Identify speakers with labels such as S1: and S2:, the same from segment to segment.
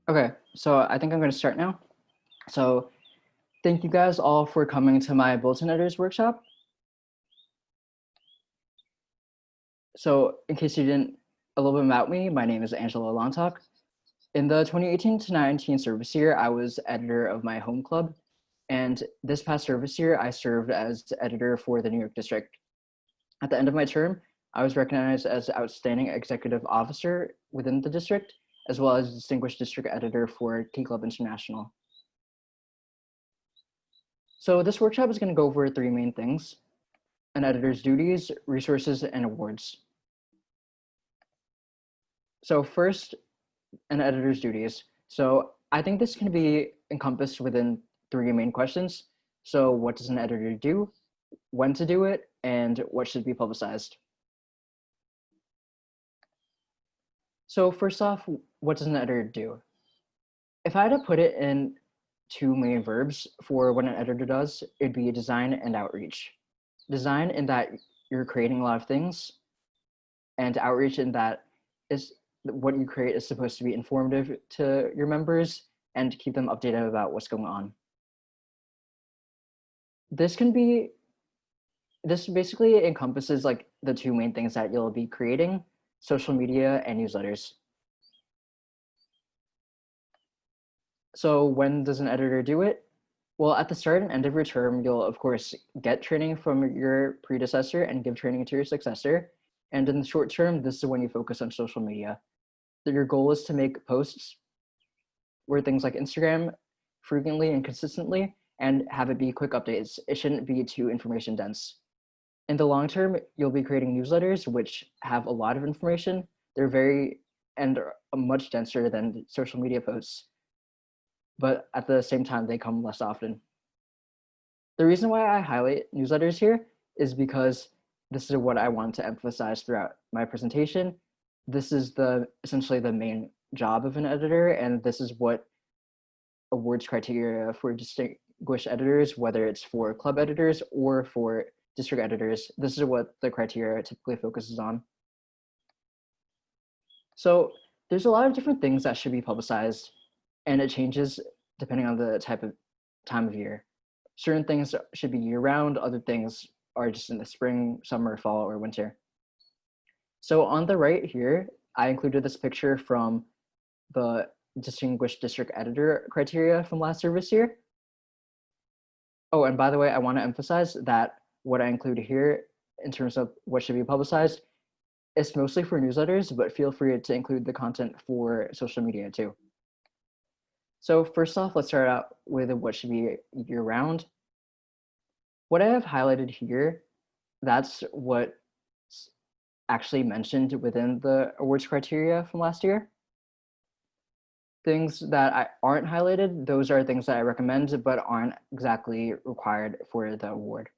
S1: Okay, so I think I'm going to start now. So thank you guys all for coming to my bulletin editors workshop. So in case you didn't, a little bit about me, my name is Angelo Lontok. In the 2018 to 19 service year, I was editor of my home club. And this past service year, I served as editor for the New York district. At the end of my term, I was recognized as outstanding executive officer within the district, as well as distinguished district editor for Key Club International. So this workshop is going to go over three main things: an editor's duties, resources, and awards. So first, an editor's duties. So I think this can be encompassed within three main questions. So what does an editor do, when to do it, and what should be publicized? So first off, what does an editor do? If I had to put it in two main verbs for what an editor does, it'd be design and outreach. Design in that you're creating a lot of things, and outreach in that is what you create is supposed to be informative to your members and keep them updated about what's going on. This basically encompasses like the two main things that you'll be creating: social media and newsletters. So when does an editor do it? Well, at the start and end of your term, you'll of course get training from your predecessor and give training to your successor. And in the short term, this is when you focus on social media. Your goal is to make posts where things like Instagram frequently and consistently, and have it be quick updates. It shouldn't be too information dense. In the long term, you'll be creating newsletters, which have a lot of information. They're very and are much denser than social media posts, but at the same time, they come less often. The reason why I highlight newsletters here is because this is what I want to emphasize throughout my presentation. This is essentially the main job of an editor, and this is what awards criteria for distinguished editors, whether it's for club editors or for district editors. This is what the criteria typically focuses on. So there's a lot of different things that should be publicized, and it changes depending on the type of time of year. Certain things should be year-round, other things are just in the spring, summer, fall, or winter. So on the right here, I included this picture from the distinguished district editor criteria from last service year. Oh, and by the way, I want to emphasize that what I include here in terms of what should be publicized is mostly for newsletters, but feel free to include the content for social media too. So first off, let's start out with what should be year-round. What I have highlighted here, that's what's actually mentioned within the awards criteria from last year. Things that aren't highlighted, those are things that I recommend, but aren't exactly required for the award.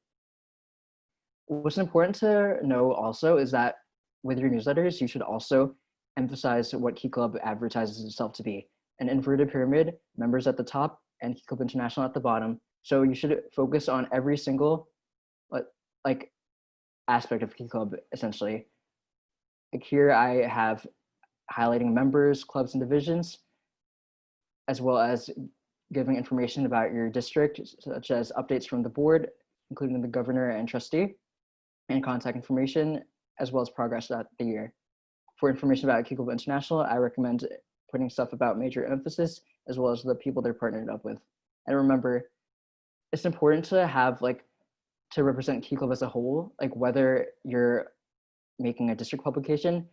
S1: What's important to know also is that with your newsletters, you should also emphasize what Key Club advertises itself to be: an inverted pyramid, members at the top, and Key Club International at the bottom. So you should focus on every single like aspect of Key Club, essentially. Like here I have highlighting members, clubs, and divisions, as well as giving information about your district, such as updates from the board, including the governor and trustee, and contact information, as well as progress throughout the year. For information about Key Club International, I recommend putting stuff about major emphasis, as well as the people they're partnered up with. And remember, it's important to have to represent Key Club as a whole, like whether you're making a district publication,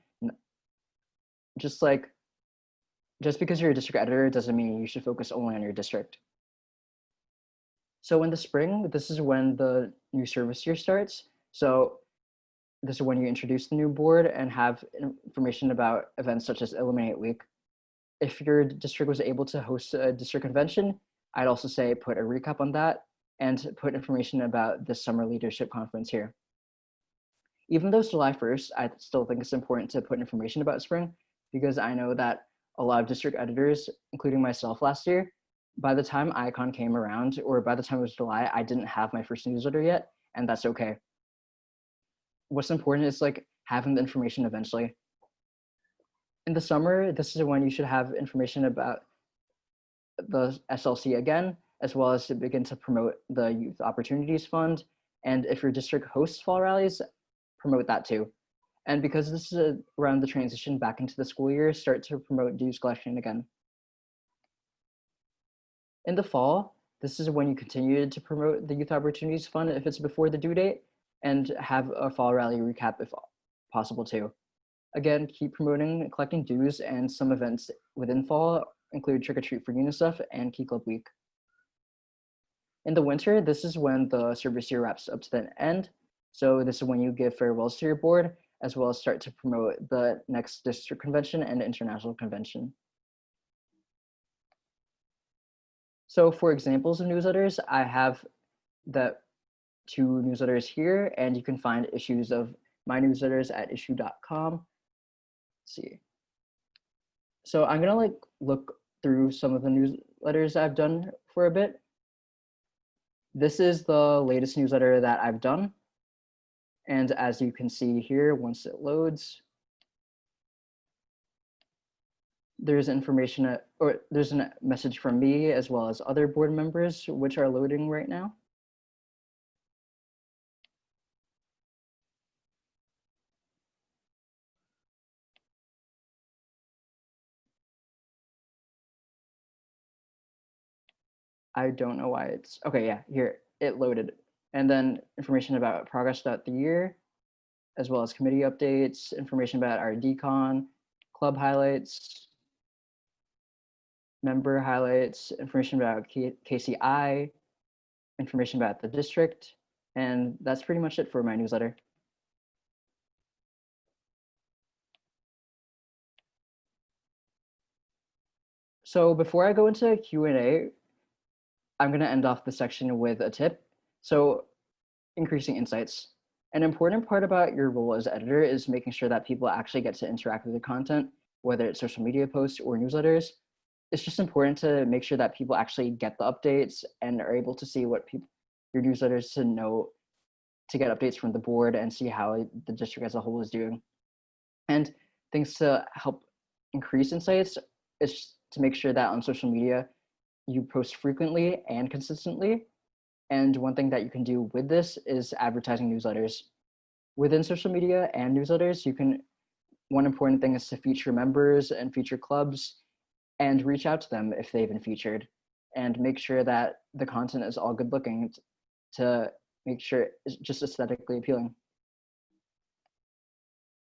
S1: just because you're a district editor doesn't mean you should focus only on your district. So in the spring, this is when the new service year starts. So this is when you introduce the new board and have information about events such as Eliminate Week. If your district was able to host a district convention, I'd also say put a recap on that and put information about the summer leadership conference here. Even though it's July 1st, I still think it's important to put information about spring, because I know that a lot of district editors, including myself last year, by the time Icon came around, or by the time it was July, I didn't have my first newsletter yet, and that's okay. What's important is having the information eventually. In the summer, this is when you should have information about the SLC again, as well as to begin to promote the Youth Opportunities Fund. And if your district hosts fall rallies, promote that too. And because this is around the transition back into the school year, start to promote dues collection again. In the fall, this is when you continue to promote the Youth Opportunities Fund if it's before the due date, and have a fall rally recap if possible too. Again, keep promoting and collecting dues, and some events within fall include Trick or Treat for UNICEF and Key Club Week. In the winter, this is when the service year wraps up to the end. So this is when you give farewells to your board, as well as start to promote the next district convention and international convention. So for examples of newsletters, I have the 2 newsletters here, and you can find issues of my newsletters at issue.com. Let's see. So I'm gonna look through some of the newsletters I've done for a bit. This is the latest newsletter that I've done. And as you can see here, once it loads, there's information, or there's a message from me as well as other board members, which are loading right now. I don't know why it's, okay, yeah, here, it loaded. And then information about progress throughout the year, as well as committee updates, information about our decon, club highlights, member highlights, information about KCI, information about the district, and that's pretty much it for my newsletter. So before I go into Q&A, I'm going to end off the section with a tip. So increasing insights. An important part about your role as editor is making sure that people actually get to interact with the content, whether it's social media posts or newsletters. It's just important to make sure that people actually get the updates and are able to see what your newsletters to know, to get updates from the board and see how the district as a whole is doing. And things to help increase insights is to make sure that on social media, you post frequently and consistently. And one thing that you can do with this is advertising newsletters. Within social media and newsletters, one important thing is to feature members and feature clubs and reach out to them if they've been featured, and make sure that the content is all good looking to make sure it's just aesthetically appealing.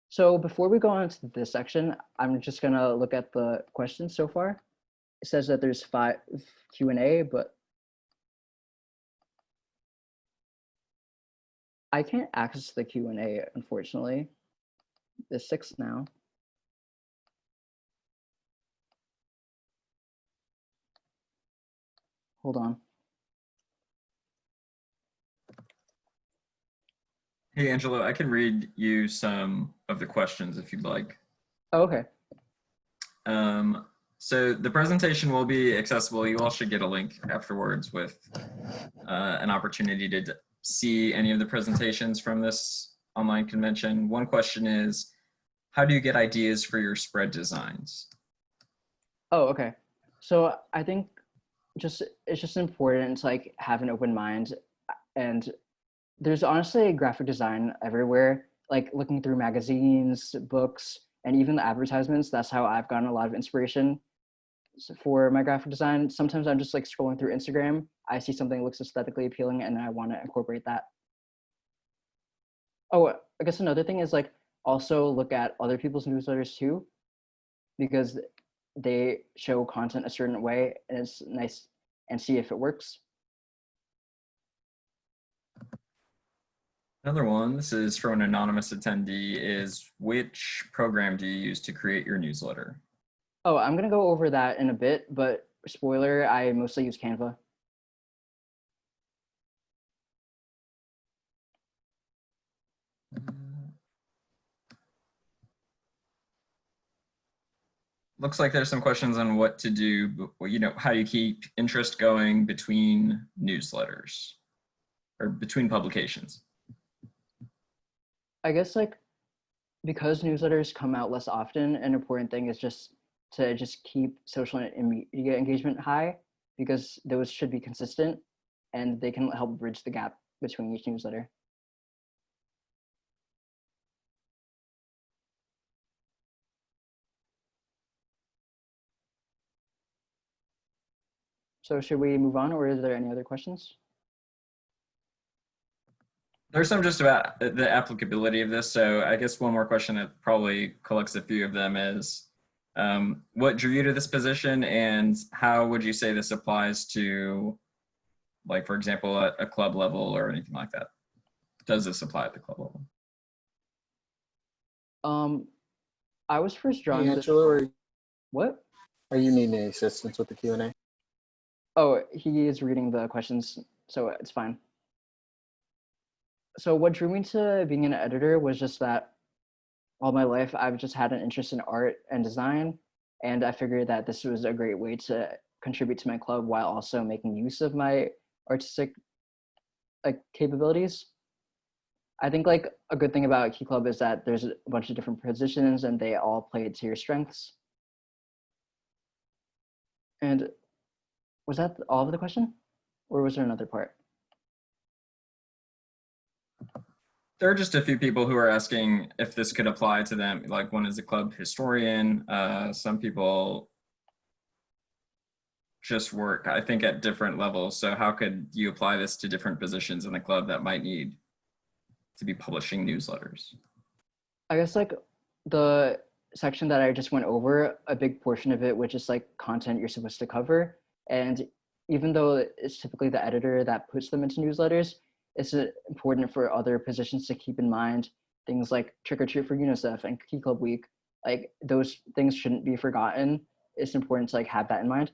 S1: So before we go on to this section, I'm just gonna look at the questions so far. It says that there's 5 Q&A, but I can't access the Q&A, unfortunately. There's 6 now. Hold on.
S2: Hey, Angelo, I can read you some of the questions if you'd like.
S1: Oh, okay.
S2: So the presentation will be accessible. You all should get a link afterwards with an opportunity to see any of the presentations from this online convention. One question is, how do you get ideas for your spread designs?
S1: Oh, okay. So I think it's just important to have an open mind, and there's honestly graphic design everywhere, looking through magazines, books, and even the advertisements. That's how I've gotten a lot of inspiration for my graphic design. Sometimes I'm just scrolling through Instagram, I see something that looks aesthetically appealing and I want to incorporate that. Oh, I guess another thing is also look at other people's newsletters too, because they show content a certain way and it's nice, and see if it works.
S2: Another one, this is from an anonymous attendee, is which program do you use to create your newsletter?
S1: Oh, I'm gonna go over that in a bit, but spoiler, I mostly use Canva.
S2: Looks like there's some questions on what to do, how do you keep interest going between newsletters or between publications?
S1: I guess because newsletters come out less often, an important thing is just to just keep social and media engagement high, because those should be consistent and they can help bridge the gap between each newsletter. So should we move on, or is there any other questions?
S2: There's some just about the applicability of this. So I guess one more question that probably collects a few of them is, what drew you to this position, and how would you say this applies to, like, for example, a club level or anything like that? Does this apply at the club level?
S1: I was first drawn
S3: Hey,
S1: to
S3: Angelo,
S1: what?
S3: are you needing any assistance with the Q&A?
S1: Oh, he is reading the questions, so it's fine. So what drew me to being an editor was just that all my life I've just had an interest in art and design, and I figured that this was a great way to contribute to my club while also making use of my artistic capabilities. I think like a good thing about Key Club is that there's a bunch of different positions and they all play to your strengths. And was that all of the question, or was there another part?
S2: There are just a few people who are asking if this could apply to them. Like, one is a club historian. Some people just work, I think, at different levels. So how could you apply this to different positions in the club that might need to be publishing newsletters?
S1: I guess like the section that I just went over, a big portion of it, which is like content you're supposed to cover. And even though it's typically the editor that puts them into newsletters, it's important for other positions to keep in mind things like Trick or Treat for UNICEF and Key Club Week. Like, those things shouldn't be forgotten. It's important to like have that in mind.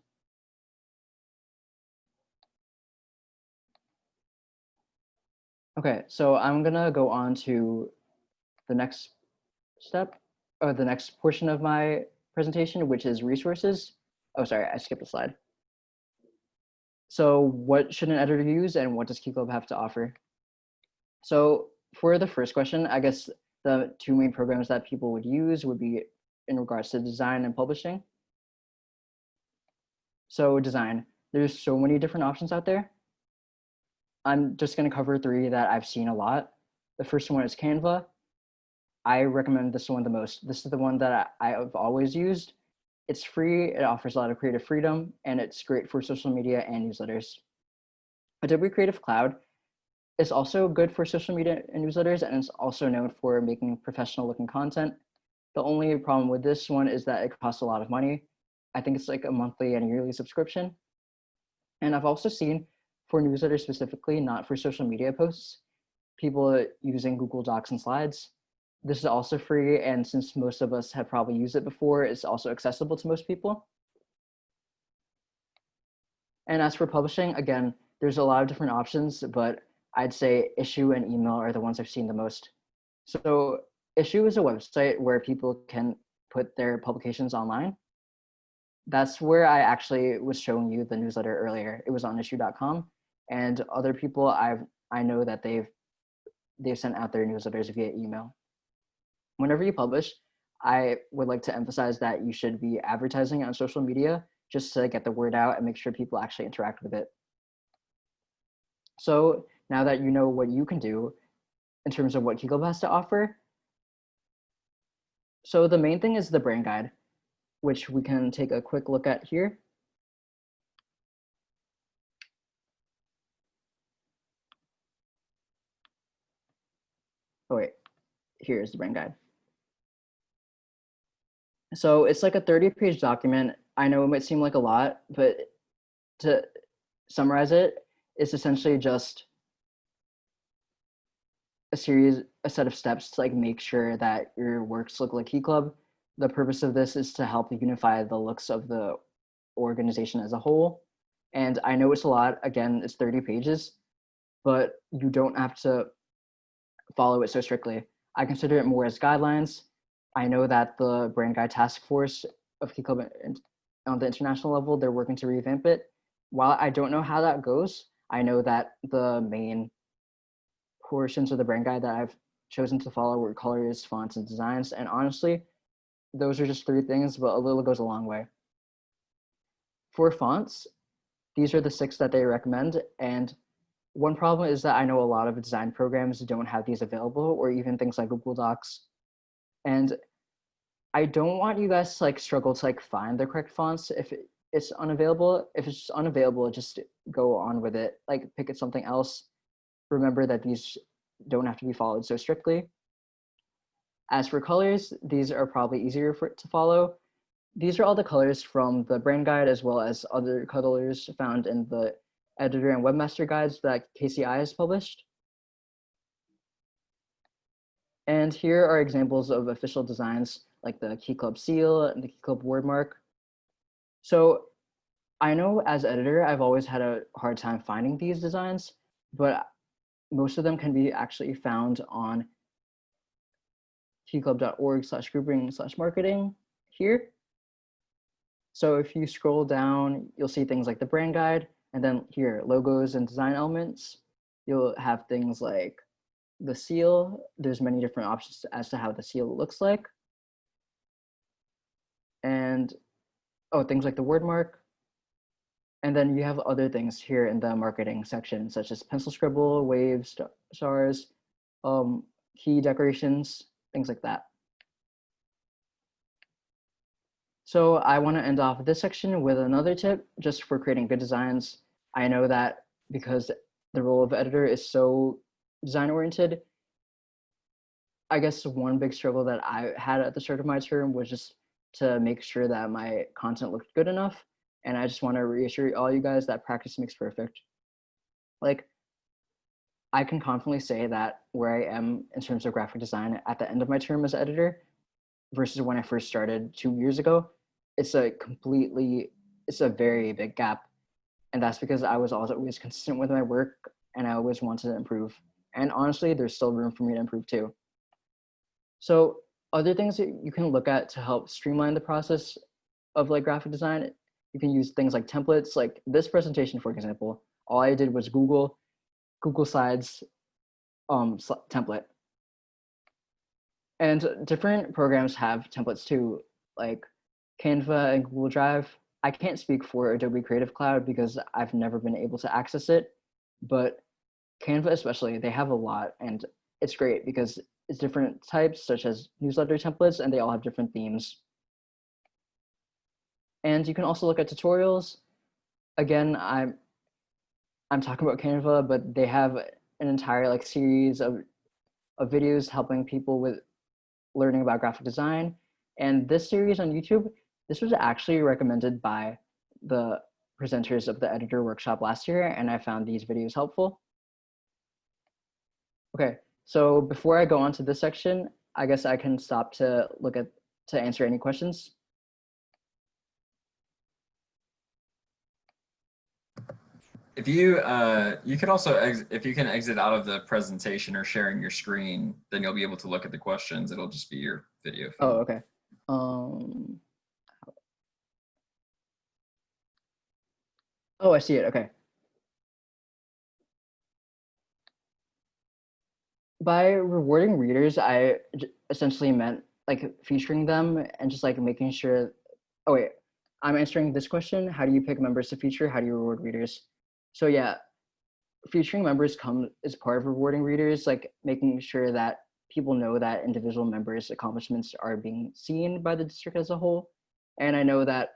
S1: Okay, so I'm gonna go on to the next step, or the next portion of my presentation, which is resources. Oh, sorry, I skipped a slide. So what should an editor use, and what does Key Club have to offer? So for the first question, I guess the two main programs that people would use would be in regards to design and publishing. So design, there's so many different options out there. I'm just going to cover three that I've seen a lot. The first one is Canva. I recommend this one the most. This is the one that I've always used. It's free, it offers a lot of creative freedom, and it's great for social media and newsletters. Adobe Creative Cloud is also good for social media and newsletters, and it's also known for making professional looking content. The only problem with this one is that it costs a lot of money. I think it's like a monthly and yearly subscription. And I've also seen, for newsletters specifically, not for social media posts, people using Google Docs and Slides. This is also free, and since most of us have probably used it before, it's also accessible to most people. And as for publishing, again, there's a lot of different options, but I'd say Issue and Email are the ones I've seen the most. So Issue is a website where people can put their publications online. That's where I actually was showing you the newsletter earlier. It was on issue.com, and other people I know that they've sent out their newsletters via email. Whenever you publish, I would like to emphasize that you should be advertising on social media just to get the word out and make sure people actually interact with it. So now that you know what you can do in terms of what Key Club has to offer, so the main thing is the brand guide, which we can take a quick look at here. Oh wait, here's the brand guide. So it's like a 30-page document. I know it might seem like a lot, but to summarize it, it's essentially just a set of steps to like make sure that your works look like Key Club. The purpose of this is to help unify the looks of the organization as a whole. And I know it's a lot, again, it's 30 pages, but you don't have to follow it so strictly. I consider it more as guidelines. I know that the Brand Guide Task Force of Key Club on the international level, they're working to revamp it. While I don't know how that goes, I know that the main portions of the brand guide that I've chosen to follow were colors, fonts, and designs. And honestly, those are just 3 things, but a little goes a long way. For fonts, these are the 6 that they recommend. And one problem is that I know a lot of design programs don't have these available, or even things like Google Docs. And I don't want you guys to like struggle to like find the correct fonts if it's unavailable. If it's just unavailable, just go on with it. Like pick something else. Remember that these don't have to be followed so strictly. As for colors, these are probably easier to follow. These are all the colors from the brand guide, as well as other colors found in the editor and webmaster guides that KCI has published. And here are examples of official designs like the Key Club seal and the Key Club word mark. So I know as editor, I've always had a hard time finding these designs, but most of them can be actually found on keyclub.org/grouping/marketing here. So if you scroll down, you'll see things like the brand guide, and then here, logos and design elements. You'll have things like the seal. There's many different options as to how the seal looks like. And things like the word mark. And then you have other things here in the marketing section, such as pencil scribble, waves, stars, key decorations, things like that. So I want to end off this section with another tip just for creating good designs. I know that because the role of editor is so design oriented, I guess one big struggle that I had at the start of my term was just to make sure that my content looked good enough. And I just want to reassure all you guys that practice makes perfect. Like, I can confidently say that where I am in terms of graphic design at the end of my term as editor versus when I first started 2 years ago, it's a very big gap. And that's because I was always consistent with my work and I always wanted to improve. And honestly, there's still room for me to improve too. So other things that you can look at to help streamline the process of like graphic design, you can use things like templates. Like this presentation, for example, all I did was Google Slides template. And different programs have templates too, like Canva and Google Drive. I can't speak for Adobe Creative Cloud because I've never been able to access it, but Canva especially, they have a lot, and it's great because it's different types such as newsletter templates, and they all have different themes. And you can also look at tutorials. Again, I'm talking about Canva, but they have an entire like series of videos helping people with learning about graphic design. And this series on YouTube, this was actually recommended by the presenters of the editor workshop last year, and I found these videos helpful. Okay, so before I go on to this section, I guess I can stop to answer any questions.
S2: If you could also if you can exit out of the presentation or sharing your screen, then you'll be able to look at the questions. It'll just be your video feed.
S1: Oh, okay. Oh, I see it. Okay. By rewarding readers, I essentially meant like featuring them and just like making sure. Oh wait, I'm answering this question. How do you pick members to feature? How do you reward readers? So yeah, featuring members is part of rewarding readers, like making sure that people know that individual members' accomplishments are being seen by the district as a whole. And I know that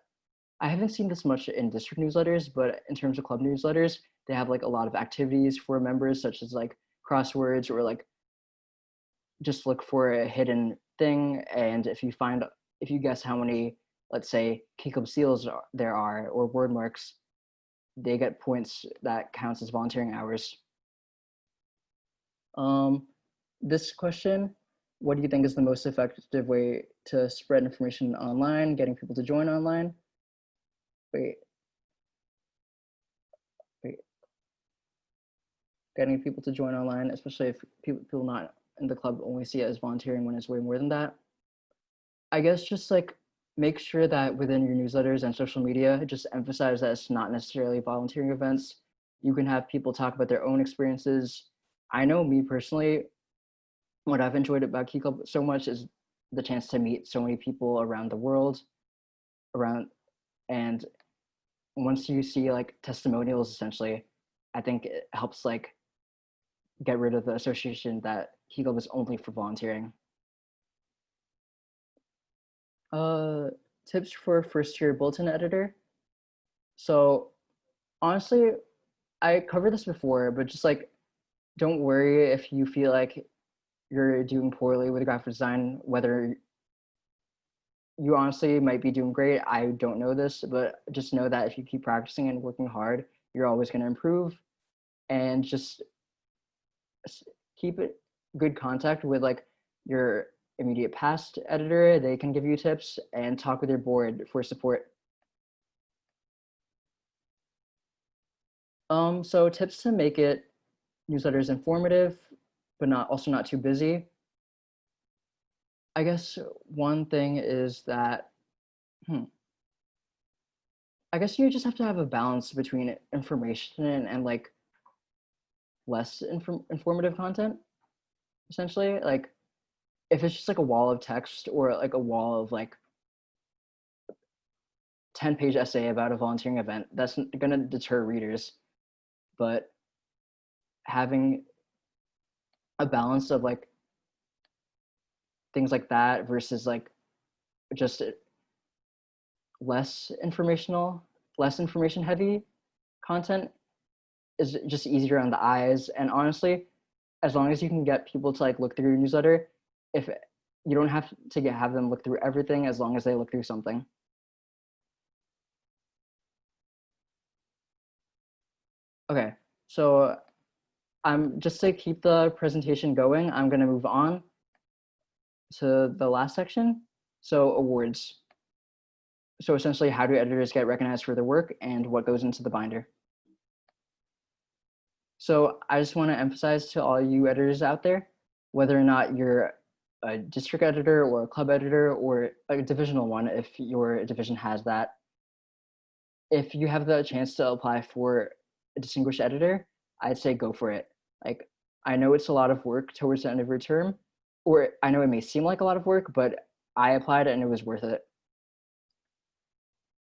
S1: I haven't seen this much in district newsletters, but in terms of club newsletters, they have like a lot of activities for members, such as like crosswords or like just look for a hidden thing. And if you guess how many, let's say, Key Club seals there are or word marks, they get points that counts as volunteering hours. This question, what do you think is the most effective way to spread information online, getting people to join online? Wait. Getting people to join online, especially if people not in the club only see it as volunteering when it's way more than that. I guess just like make sure that within your newsletters and social media, just emphasize that it's not necessarily volunteering events. You can have people talk about their own experiences. I know me personally, what I've enjoyed about Key Club so much is the chance to meet so many people around the world, and once you see like testimonials, essentially, I think it helps like get rid of the association that Hegel was only for volunteering. Tips for first year bulletin editor. So honestly, I covered this before, but just like, don't worry if you feel like you're doing poorly with graphic design, whether you honestly might be doing great. I don't know this, but just know that if you keep practicing and working hard, you're always going to improve. And just keep it good contact with like your immediate past editor. They can give you tips, and talk with your board for support. So tips to make it newsletters informative, but not too busy. I guess one thing is that, I guess you just have to have a balance between information and like less informative content, essentially. Like if it's just like a wall of text or like a wall of like 10-page essay about a volunteering event, that's gonna deter readers. But having a balance of like things like that versus like just less information heavy content is just easier on the eyes. And honestly, as long as you can get people to like look through your newsletter, if you don't have to have them look through everything, as long as they look through something. Okay, so I'm just to keep the presentation going, I'm going to move on to the last section. So awards. So essentially, how do editors get recognized for their work and what goes into the binder? So I just want to emphasize to all you editors out there, whether or not you're a district editor or a club editor or a divisional one, if your division has that, if you have the chance to apply for a distinguished editor, I'd say go for it. Like, I know it's a lot of work towards the end of your term, or I know it may seem like a lot of work, but I applied and it was worth it.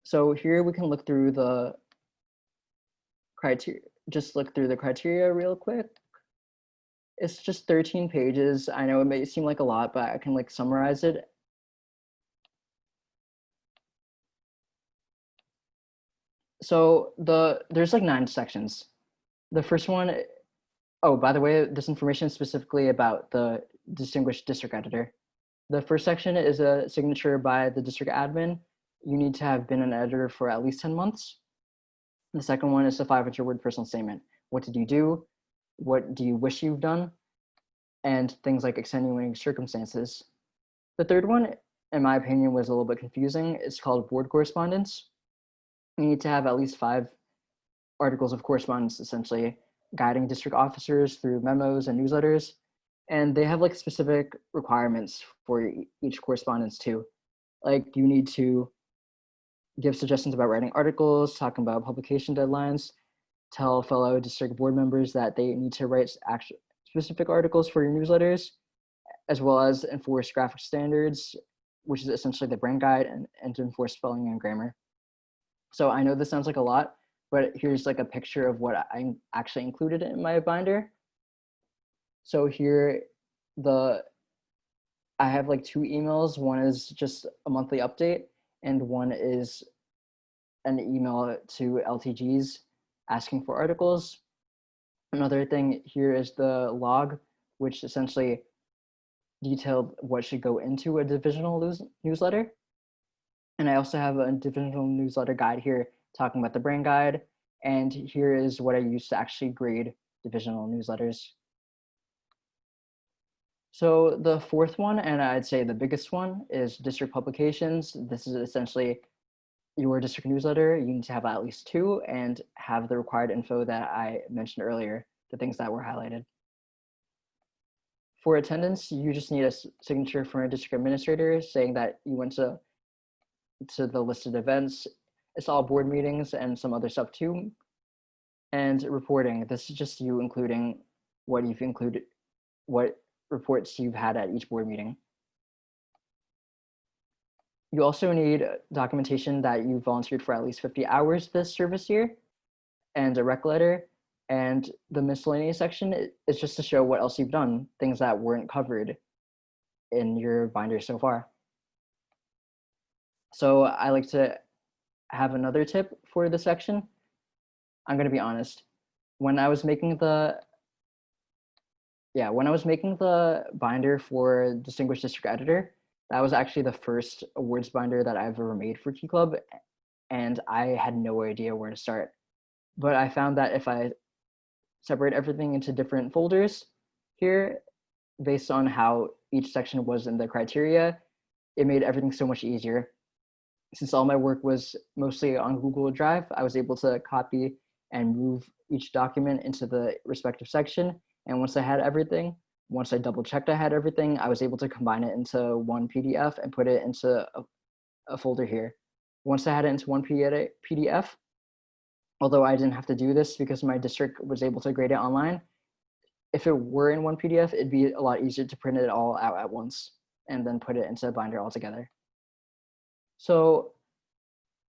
S1: So here we can look through the criteria, real quick. It's just 13 pages. I know it may seem like a lot, but I can like summarize it. So there's like 9 sections. The first one, oh, by the way, this information is specifically about the distinguished district editor. The first section is a signature by the district admin. You need to have been an editor for at least 10 months. The second one is a 500-word personal statement. What did you do? What do you wish you've done? And things like extenuating circumstances. The third one, in my opinion, was a little bit confusing. It's called board correspondence. You need to have at least 5 articles of correspondence, essentially guiding district officers through memos and newsletters. And they have like specific requirements for each correspondence too. Like you need to give suggestions about writing articles, talking about publication deadlines, tell fellow district board members that they need to write specific articles for your newsletters, as well as enforce graphic standards, which is essentially the brand guide, and to enforce spelling and grammar. So I know this sounds like a lot, but here's like a picture of what I actually included in my binder. So here, I have like 2 emails. One is just a monthly update, and one is an email to LTGs asking for articles. Another thing here is the log, which essentially detailed what should go into a divisional newsletter. And I also have a divisional newsletter guide here talking about the brand guide. And here is what I use to actually grade divisional newsletters. So the fourth one, and I'd say the biggest one, is district publications. This is essentially your district newsletter. You need to have at least 2 and have the required info that I mentioned earlier, the things that were highlighted. For attendance, you just need a signature from a district administrator saying that you went to the listed events. It's all board meetings and some other stuff too. And reporting, this is just you including what reports you've had at each board meeting. You also need documentation that you volunteered for at least 50 hours this service year, and a rec letter. And the miscellaneous section is just to show what else you've done, things that weren't covered in your binder so far. So I like to have another tip for this section. I'm going to be honest. When I was making the binder for Distinguished District Editor, that was actually the first awards binder that I've ever made for Key Club, and I had no idea where to start. But I found that if I separate everything into different folders here, based on how each section was in the criteria, it made everything so much easier. Since all my work was mostly on Google Drive, I was able to copy and move each document into the respective section. And once I had everything, once I double checked I had everything, I was able to combine it into one PDF and put it into a folder here. Once I had it into one PDF, although I didn't have to do this because my district was able to grade it online, if it were in one PDF, it'd be a lot easier to print it all out at once and then put it into a binder altogether. So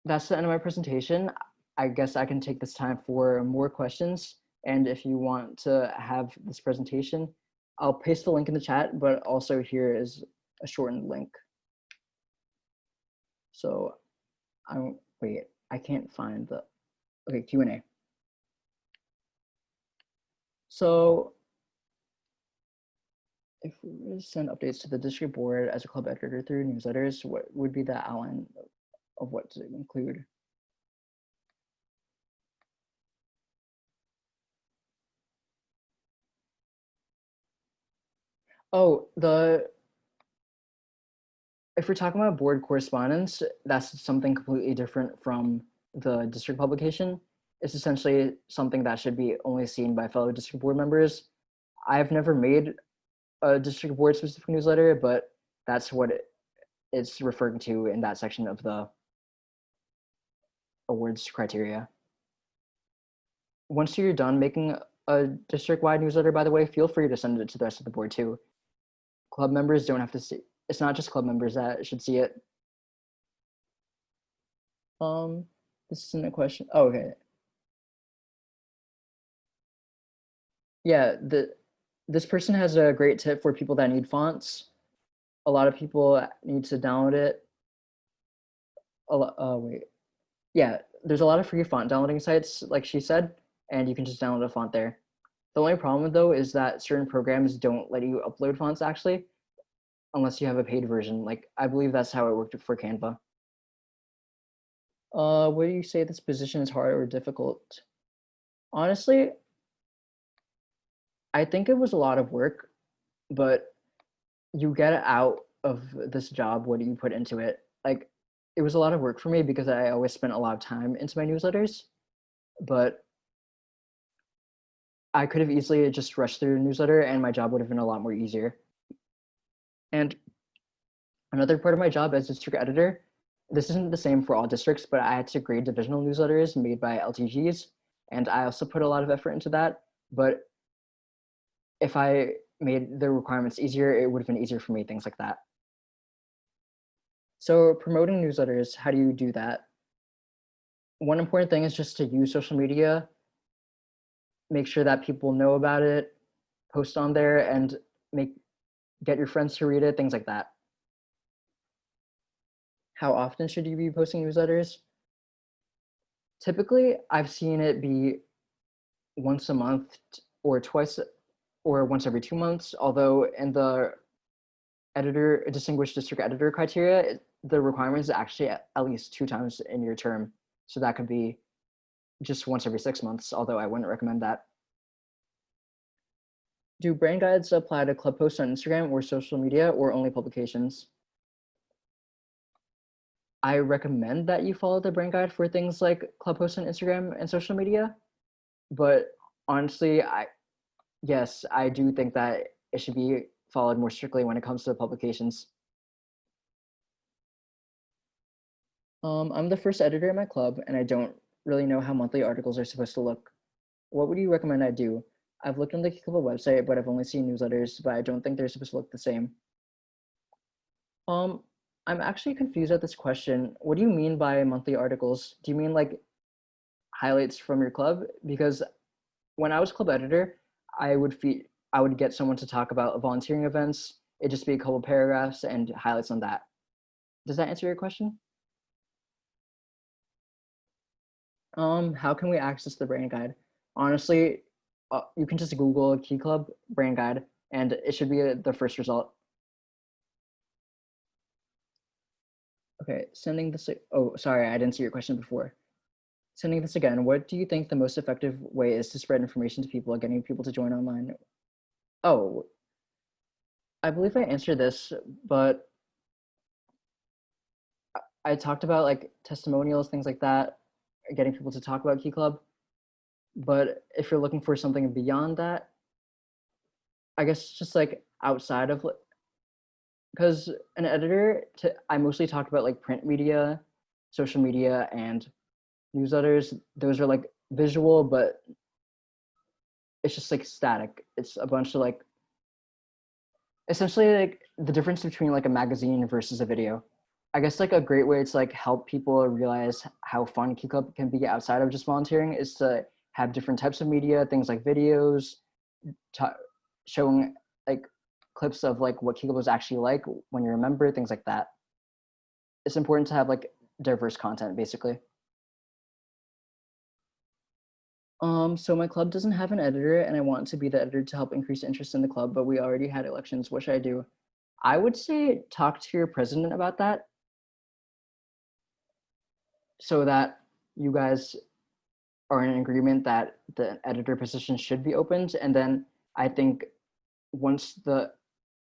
S1: that's the end of my presentation. I guess I can take this time for more questions. And if you want to have this presentation, I'll paste the link in the chat, but also here is a shortened link. So wait, I can't find the, okay, Q&A. So if we were to send updates to the district board as a club editor through newsletters, what would be the outline of what to include? Oh, if we're talking about board correspondence, that's something completely different from the district publication. It's essentially something that should be only seen by fellow district board members. I've never made a district board specific newsletter, but that's what it's referring to in that section of the awards criteria. Once you're done making a district-wide newsletter, by the way, feel free to send it to the rest of the board too. Club members don't have to see, it's not just club members that should see it. This isn't a question. Oh, okay. Yeah, this person has a great tip for people that need fonts. A lot of people need to download it. Wait. Yeah, there's a lot of free font downloading sites, like she said, and you can just download a font there. The only problem though is that certain programs don't let you upload fonts actually, unless you have a paid version. Like I believe that's how it worked for Canva. What do you say this position is hard or difficult? Honestly, I think it was a lot of work, but you get out of this job what do you put into it. Like it was a lot of work for me because I always spent a lot of time into my newsletters, but I could have easily just rushed through a newsletter and my job would have been a lot more easier. And another part of my job as district editor, this isn't the same for all districts, but I had to grade divisional newsletters made by LTGs, and I also put a lot of effort into that. But if I made the requirements easier, it would have been easier for me, things like that. So promoting newsletters, how do you do that? One important thing is just to use social media, make sure that people know about it, post on there, and get your friends to read it, things like that. How often should you be posting newsletters? Typically, I've seen it be once a month or twice or once every 2 months, although in the distinguished district editor criteria, the requirement is actually at least 2 times in your term. So that could be just once every 6 months, although I wouldn't recommend that. Do brand guides apply to club posts on Instagram or social media or only publications? I recommend that you follow the brand guide for things like club posts on Instagram and social media, but honestly, yes, I do think that it should be followed more strictly when it comes to publications. I'm the first editor at my club, and I don't really know how monthly articles are supposed to look. What would you recommend I do? I've looked on the Key Club website, but I've only seen newsletters, but I don't think they're supposed to look the same. I'm actually confused at this question. What do you mean by monthly articles? Do you mean like highlights from your club? Because when I was club editor, I would get someone to talk about volunteering events. It'd just be a couple paragraphs and highlights on that. Does that answer your question? How can we access the brand guide? Honestly, you can just Google Key Club brand guide, and it should be the first result. Okay, sending this. Oh, sorry, I didn't see your question before. Sending this again. What do you think the most effective way is to spread information to people, getting people to join online? Oh, I believe I answered this, but I talked about like testimonials, things like that, getting people to talk about Key Club. But if you're looking for something beyond that, I guess just like outside of, because an editor, I mostly talked about like print media, social media, and newsletters. Those are like visual, but it's just like static. It's a bunch of like, essentially like the difference between like a magazine versus a video. I guess like a great way to like help people realize how fun Key Club can be outside of just volunteering is to have different types of media, things like videos, showing like clips of like what Key Club was actually like when you're a member, things like that. It's important to have like diverse content, basically. So my club doesn't have an editor, and I want to be the editor to help increase interest in the club, but we already had elections. What should I do? I would say talk to your president about that so that you guys are in agreement that the editor position should be opened. And then I think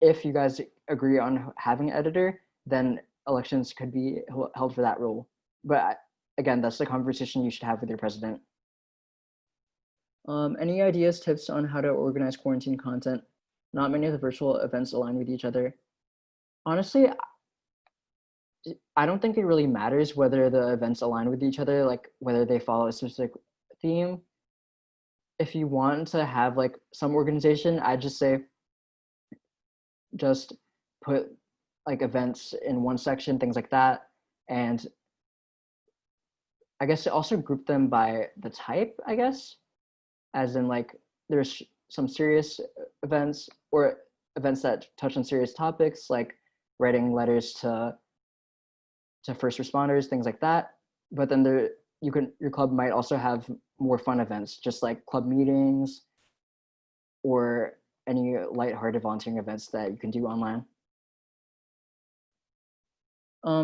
S1: if you guys agree on having an editor, then elections could be held for that role. But again, that's the conversation you should have with your president. Any ideas, tips on how to organize quarantine content? Not many of the virtual events align with each other. Honestly, I don't think it really matters whether the events align with each other, like whether they follow a specific theme. If you want to have like some organization, I'd just say just put like events in one section, things like that. And I guess also group them by the type, I guess, as in like there's some serious events or events that touch on serious topics, like writing letters to first responders, things like that. But then your club might also have more fun events, just like club meetings or any lighthearted volunteering events that you can do online.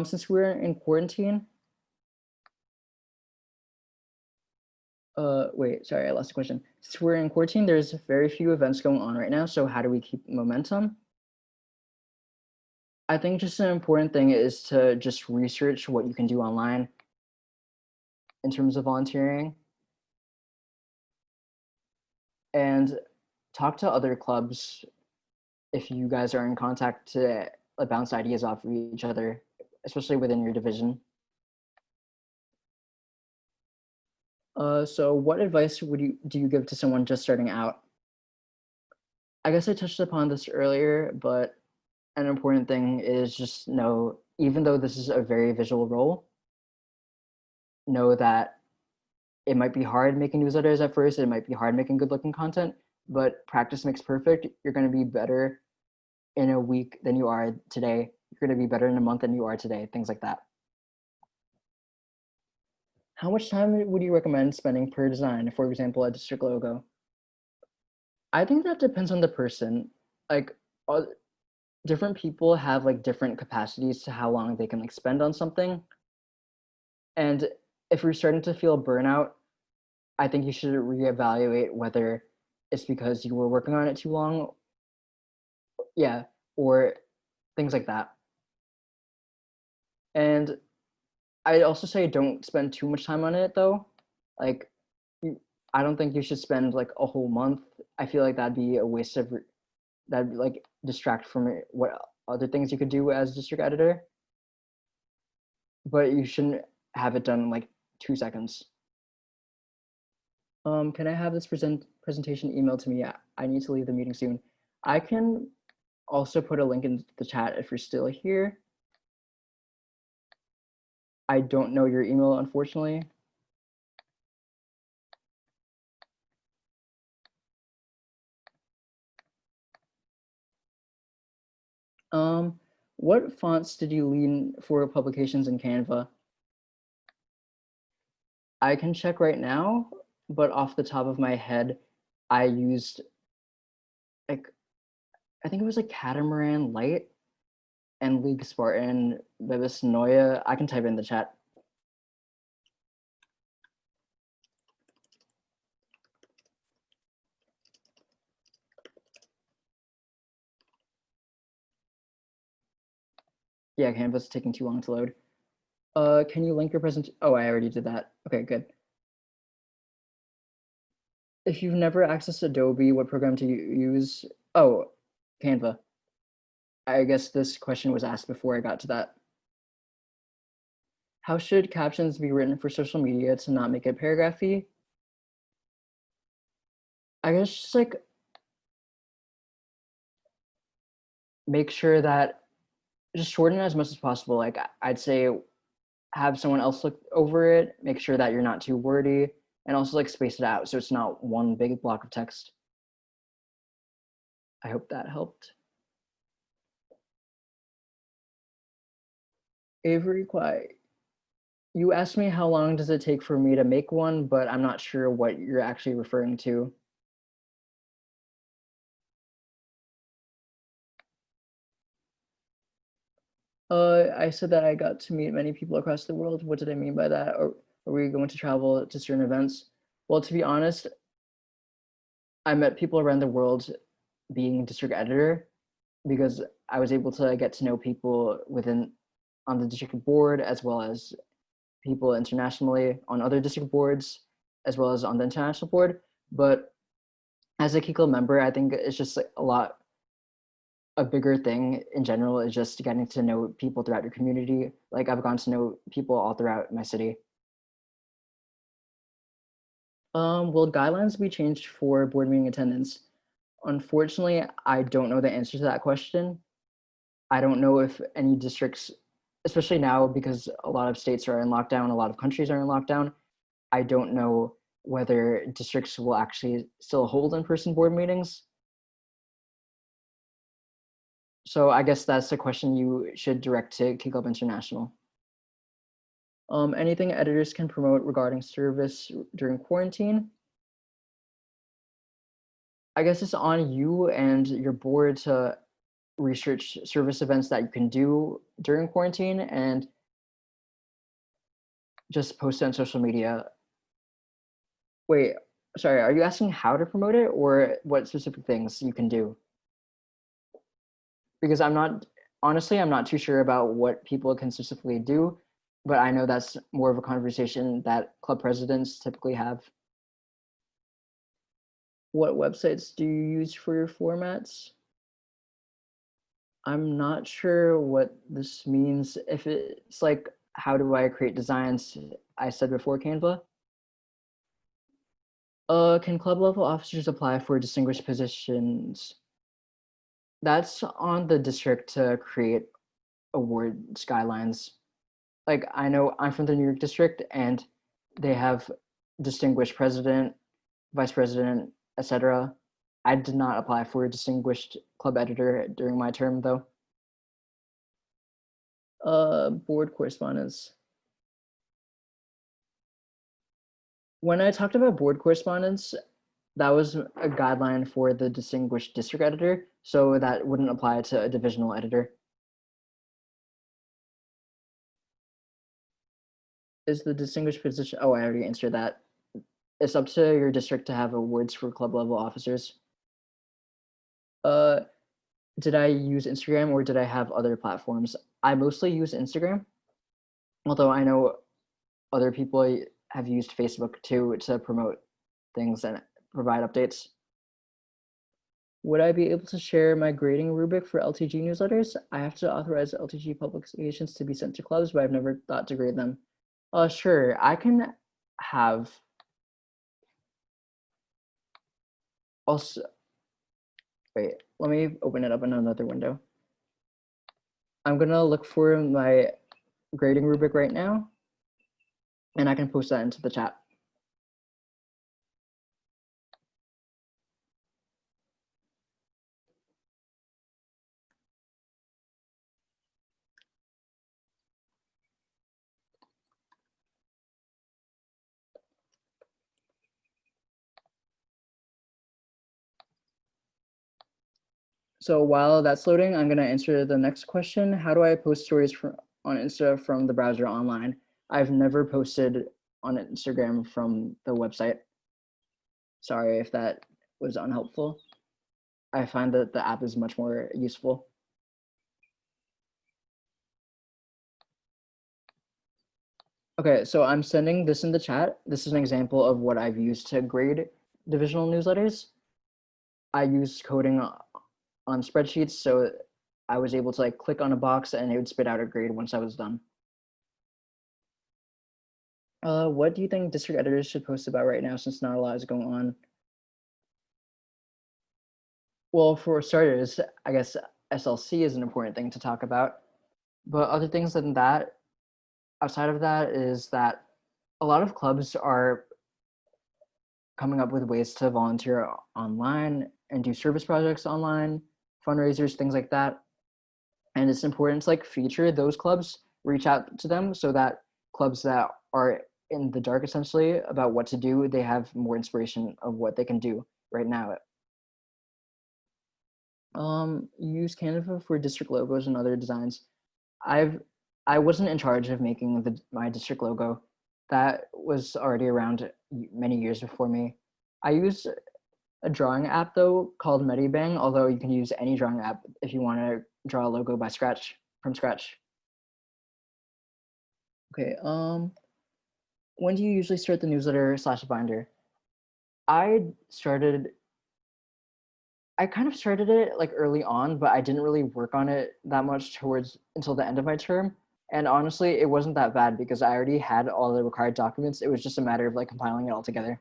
S1: Since we're in quarantine, wait, sorry, I lost the question. Since we're in quarantine, there's very few events going on right now. So how do we keep momentum? I think just an important thing is to just research what you can do online in terms of volunteering and talk to other clubs if you guys are in contact to bounce ideas off of each other, especially within your division. So what advice do you give to someone just starting out? I guess I touched upon this earlier, but an important thing is just know, even though this is a very visual role, know that it might be hard making newsletters at first, it might be hard making good looking content, but practice makes perfect. You're gonna be better in a week than you are today. You're gonna be better in a month than you are today, things like that. How much time would you recommend spending per design, for example, a district logo? I think that depends on the person. Like different people have like different capacities to how long they can like spend on something. And if you're starting to feel burnout, I think you should reevaluate whether it's because you were working on it too long. Yeah, or things like that. And I'd also say don't spend too much time on it though. Like, I don't think you should spend like a whole month. I feel like that'd be a waste of, that'd be like distract from what other things you could do as district editor. But you shouldn't have it done in like 2 seconds. Can I have this presentation emailed to me? I need to leave the meeting soon. I can also put a link in the chat if you're still here. I don't know your email, unfortunately. What fonts did you lean for publications in Canva? I can check right now, but off the top of my head, I used like, I think it was like Catamaran Light and League Spartan Bebisnoia. I can type in the chat. Yeah, Canva's taking too long to load. Can you link your present? Oh, I already did that. Okay, good. If you've never accessed Adobe, what program do you use? Oh, Canva. I guess this question was asked before I got to that. How should captions be written for social media to not make it paragraphy? I guess just like make sure that just shorten it as much as possible. Like I'd say have someone else look over it, make sure that you're not too wordy, and also like space it out so it's not one big block of text. I hope that helped. Avery Kwai, you asked me how long does it take for me to make one, but I'm not sure what you're actually referring to. I said that I got to meet many people across the world. What did I mean by that? Or are we going to travel to certain events? Well, to be honest, I met people around the world being district editor because I was able to get to know people on the district board, as well as people internationally on other district boards, as well as on the international board. But as a Kiko member, I think it's just like a bigger thing in general is just getting to know people throughout your community. Like I've gotten to know people all throughout my city. Will guidelines be changed for board meeting attendance? Unfortunately, I don't know the answer to that question. I don't know if any districts, especially now because a lot of states are in lockdown, a lot of countries are in lockdown, I don't know whether districts will actually still hold in-person board meetings. So I guess that's a question you should direct to KickUp International. Anything editors can promote regarding service during quarantine? I guess it's on you and your board to research service events that you can do during quarantine and just post it on social media. Wait, sorry, are you asking how to promote it or what specific things you can do? Because honestly, I'm not too sure about what people can specifically do, but I know that's more of a conversation that club presidents typically have. What websites do you use for your formats? I'm not sure what this means. If it's like, how do I create designs? I said before Canva. Can club level officers apply for distinguished positions? That's on the district to create award skylines. Like I know I'm from the New York district and they have distinguished president, vice president, etc. I did not apply for a distinguished club editor during my term though. Board correspondence. When I talked about board correspondence, that was a guideline for the distinguished district editor, so that wouldn't apply to a divisional editor. Is the distinguished position, oh, I already answered that. It's up to your district to have awards for club level officers. Did I use Instagram or did I have other platforms? I mostly use Instagram, although I know other people have used Facebook too to promote things and provide updates. Would I be able to share my grading rubric for LTG newsletters? I have to authorize LTG publications to be sent to clubs, but I've never thought to grade them. Sure, I can have also, wait, let me open it up in another window. I'm gonna look for my grading rubric right now. and I can post that into the chat. So while that's loading, I'm going to answer the next question. How do I post stories on Insta from the browser online? I've never posted on Instagram from the website. Sorry if that was unhelpful. I find that the app is much more useful. Okay, so I'm sending this in the chat. This is an example of what I've used to grade divisional newsletters. I use coding on spreadsheets, so I was able to like click on a box and it would spit out a grade once I was done. What do you think district editors should post about right now since not a lot is going on? Well, for starters, I guess SLC is an important thing to talk about. But other things than that, outside of that, is that a lot of clubs are coming up with ways to volunteer online and do service projects online, fundraisers, things like that. And it's important to like feature those clubs, reach out to them so that clubs that are in the dark essentially about what to do, they have more inspiration of what they can do right now. Use Canva for district logos and other designs. I wasn't in charge of making my district logo. That was already around many years before me. I use a drawing app though called Medibang, although you can use any drawing app if you want to draw a logo from scratch. Okay, when do you usually start the newsletter / binder? I kind of started it like early on, but I didn't really work on it that much until the end of my term. And honestly, it wasn't that bad because I already had all the required documents. It was just a matter of like compiling it all together.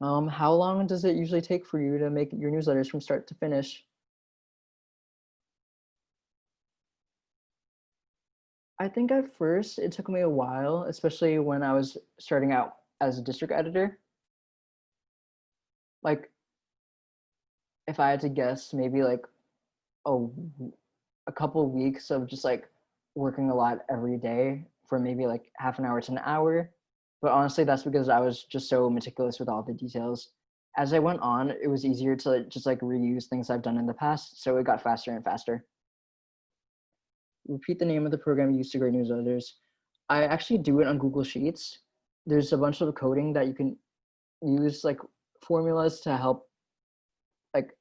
S1: How long does it usually take for you to make your newsletters from start to finish? I think at first it took me a while, especially when I was starting out as a district editor. Like, if I had to guess, maybe like a couple of weeks of just like working a lot every day for maybe like half an hour to an hour. But honestly, that's because I was just so meticulous with all the details. As I went on, it was easier to just like reuse things I've done in the past. So it got faster and faster. Repeat the name of the program used to grade newsletters. I actually do it on Google Sheets. There's a bunch of coding that you can use, like formulas to help, like,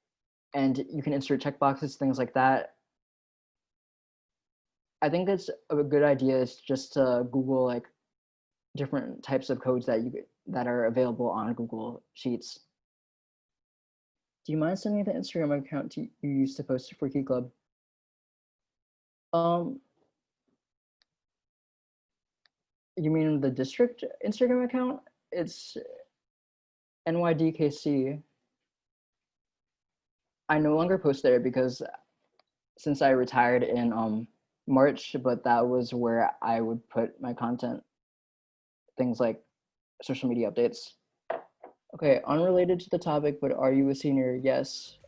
S1: and you can insert checkboxes, things like that. I think that's a good idea is just to Google like different types of codes that are available on Google Sheets. Do you mind sending the Instagram account you used to post for Key Club? You mean the district Instagram account? It's NYDKC. I no longer post there because since I retired in March, but that was where I would put my content, things like social media updates. Okay, unrelated to the topic, but are you a senior? Yes.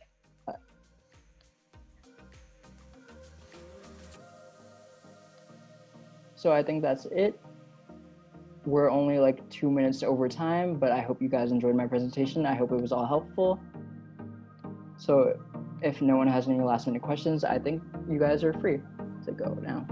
S1: So I think that's it. We're only like 2 minutes over time, but I hope you guys enjoyed my presentation. I hope it was all helpful. So if no one has any last minute questions, I think you guys are free to go now.